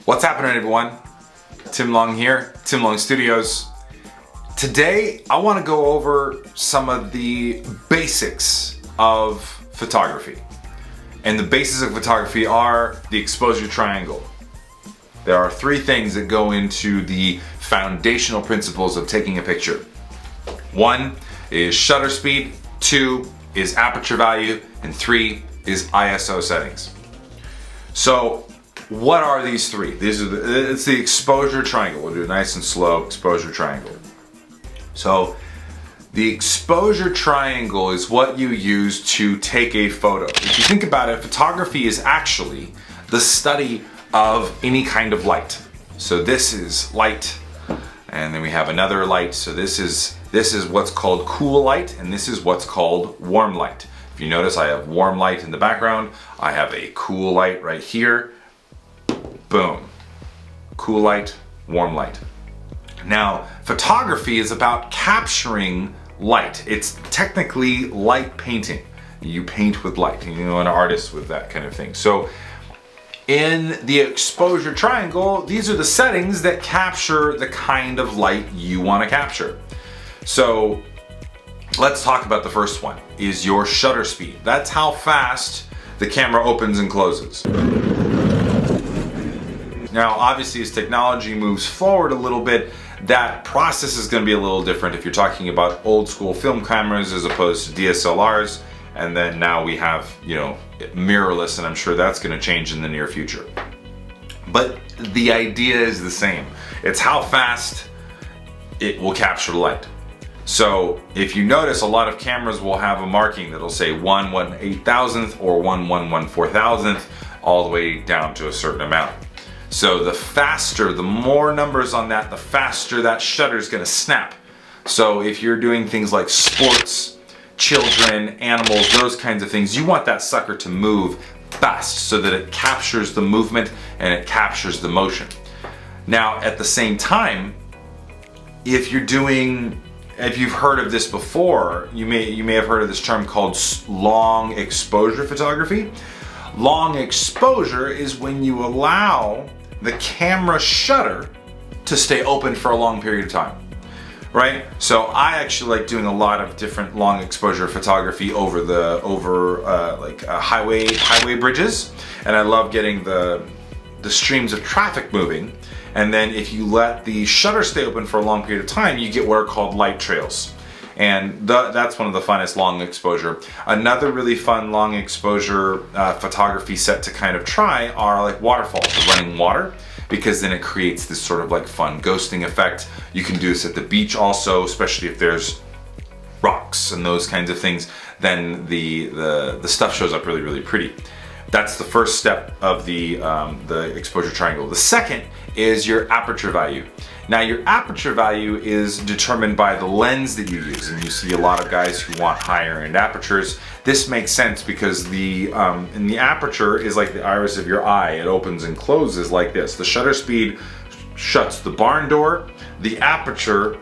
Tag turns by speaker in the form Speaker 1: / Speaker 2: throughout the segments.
Speaker 1: What's happening, everyone? Tim Long here, Tim Long Studios. Today, I want to go over some of the basics of photography. And the basics of photography are the exposure triangle. There are three things that go into the foundational principles of taking a picture. One is shutter speed, two is aperture value, and three is ISO settings. So, what are these three? It's the exposure triangle. We'll do a nice and slow exposure triangle. So the exposure triangle is what you use to take a photo. If you think about it, photography is actually the study of any kind of light. So this is light, and then we have another light. So this is what's called cool light, and this is what's called warm light. If you notice, I have warm light in the background. I have a cool light right here. Boom. Cool light, warm light. Now, photography is about capturing light. It's technically light painting. You paint with light, you know, an artist with that kind of thing. So in the exposure triangle, these are the settings that capture the kind of light you want to capture. So let's talk about the first one, is your shutter speed. That's how fast the camera opens and closes. Now, obviously, as technology moves forward a little bit, that process is going to be a little different if you're talking about old school film cameras as opposed to DSLRs. And then now we have, you know, mirrorless, and I'm sure that's going to change in the near future. But the idea is the same. It's how fast it will capture light. So if you notice, a lot of cameras will have a marking that'll say 1/1/8000th or 1/1/1/4000th, all the way down to a certain amount. So the faster, the more numbers on that, the faster that shutter is going to snap. So if you're doing things like sports, children, animals, those kinds of things, you want that sucker to move fast so that it captures the movement and it captures the motion. Now, at the same time, if you've heard of this before, you may have heard of this term called long exposure photography. Long exposure is when you allow the camera shutter to stay open for a long period of time, right? So I actually like doing a lot of different long exposure photography over highway bridges, and I love getting the streams of traffic moving. And then if you let the shutter stay open for a long period of time, you get what are called light trails. And that's one of the funnest long exposure. Another really fun long exposure photography set to kind of try are like waterfalls, running water, because then it creates this sort of like fun ghosting effect. You can do this at the beach also, especially if there's rocks and those kinds of things. Then the stuff shows up really, really pretty. That's the first step of the exposure triangle. The second is your aperture value. Now, your aperture value is determined by the lens that you use, and you see a lot of guys who want higher end apertures. This makes sense because the aperture is like the iris of your eye. It opens and closes like this. The shutter speed shuts the barn door. The aperture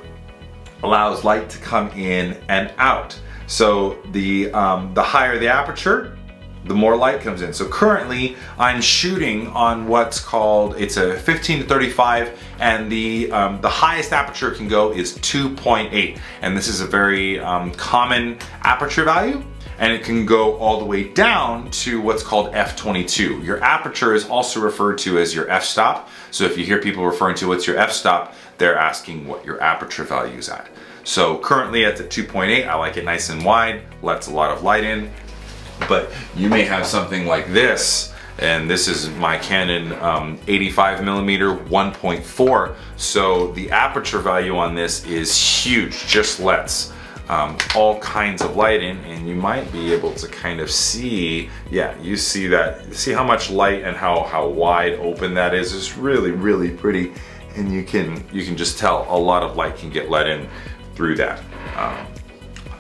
Speaker 1: allows light to come in and out. So the higher the aperture, the more light comes in. So currently I'm shooting on what's called, it's a 15-35, and the highest aperture it can go is 2.8. And this is a very common aperture value, and it can go all the way down to what's called f/22. Your aperture is also referred to as your f-stop. So if you hear people referring to what's your f-stop, they're asking what your aperture value is at. So currently it's at 2.8. I like it nice and wide, lets a lot of light in. But you may have something like this, and this is my Canon 85mm 1.4. So the aperture value on this is huge, just lets all kinds of light in, and you might be able to kind of see, yeah, you see that, see how much light and how wide open that is. It's really, really pretty, and you can just tell a lot of light can get let in through that.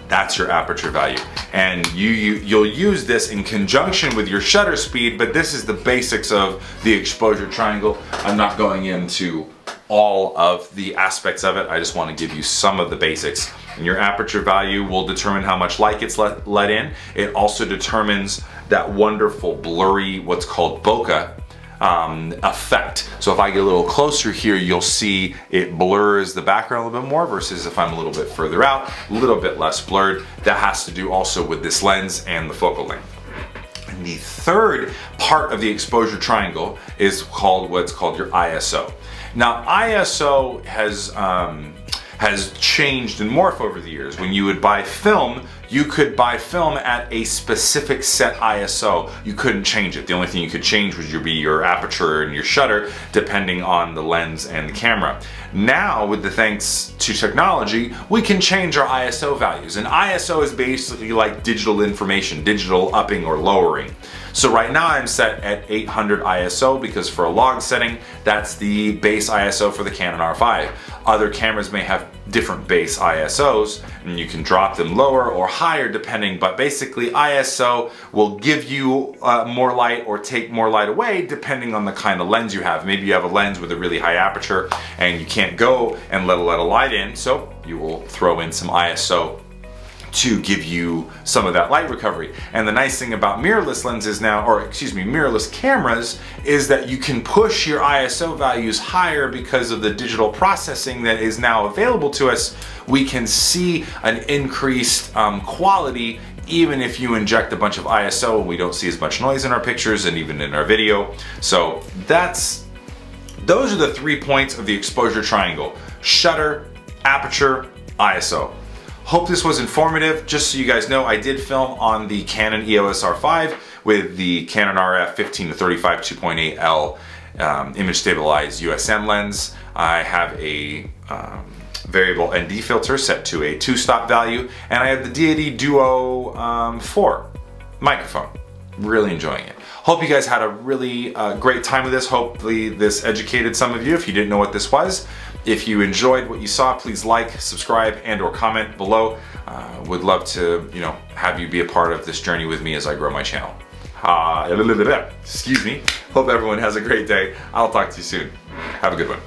Speaker 1: That's your aperture value, and you'll use this in conjunction with your shutter speed, but this is the basics of the exposure triangle. I'm not going into all of the aspects of it. I just want to give you some of the basics. And your aperture value will determine how much light gets let in. It also determines that wonderful blurry, what's called bokeh effect. So if I get a little closer here, you'll see it blurs the background a little bit more versus if I'm a little bit further out, a little bit less blurred. That has to do also with this lens and the focal length. And the third part of the exposure triangle is called what's called your ISO. Now ISO has changed and morphed over the years. When you would buy film, you could buy film at a specific set ISO. You couldn't change it. The only thing you could change would be your aperture and your shutter, depending on the lens and the camera. Now, with the thanks to technology, we can change our ISO values. And ISO is basically like digital information, digital upping or lowering. So right now I'm set at 800 ISO because for a log setting, that's the base ISO for the Canon R5. Other cameras may have different base ISOs and you can drop them lower or higher depending, but basically ISO will give you more light or take more light away depending on the kind of lens you have. Maybe you have a lens with a really high aperture and you can't go and let a lot of light in, so you will throw in some ISO to give you some of that light recovery. And the nice thing about mirrorless lenses now, or excuse me, mirrorless cameras, is that you can push your ISO values higher because of the digital processing that is now available to us. We can see an increased quality even if you inject a bunch of ISO and we don't see as much noise in our pictures and even in our video. So those are the 3 points of the exposure triangle: shutter, aperture, ISO. Hope this was informative. Just so you guys know, I did film on the Canon EOS R5 with the Canon RF 15-35 2.8L image stabilized USM lens. I have a variable ND filter set to a 2-stop value, and I have the Deity Duo 4 microphone. Really enjoying it. Hope you guys had a really great time with this. Hopefully this educated some of you if you didn't know what this was. If you enjoyed what you saw, please like, subscribe, and or comment below. Would love to, have you be a part of this journey with me as I grow my channel. Excuse me. Hope everyone has a great day. I'll talk to you soon. Have a good one.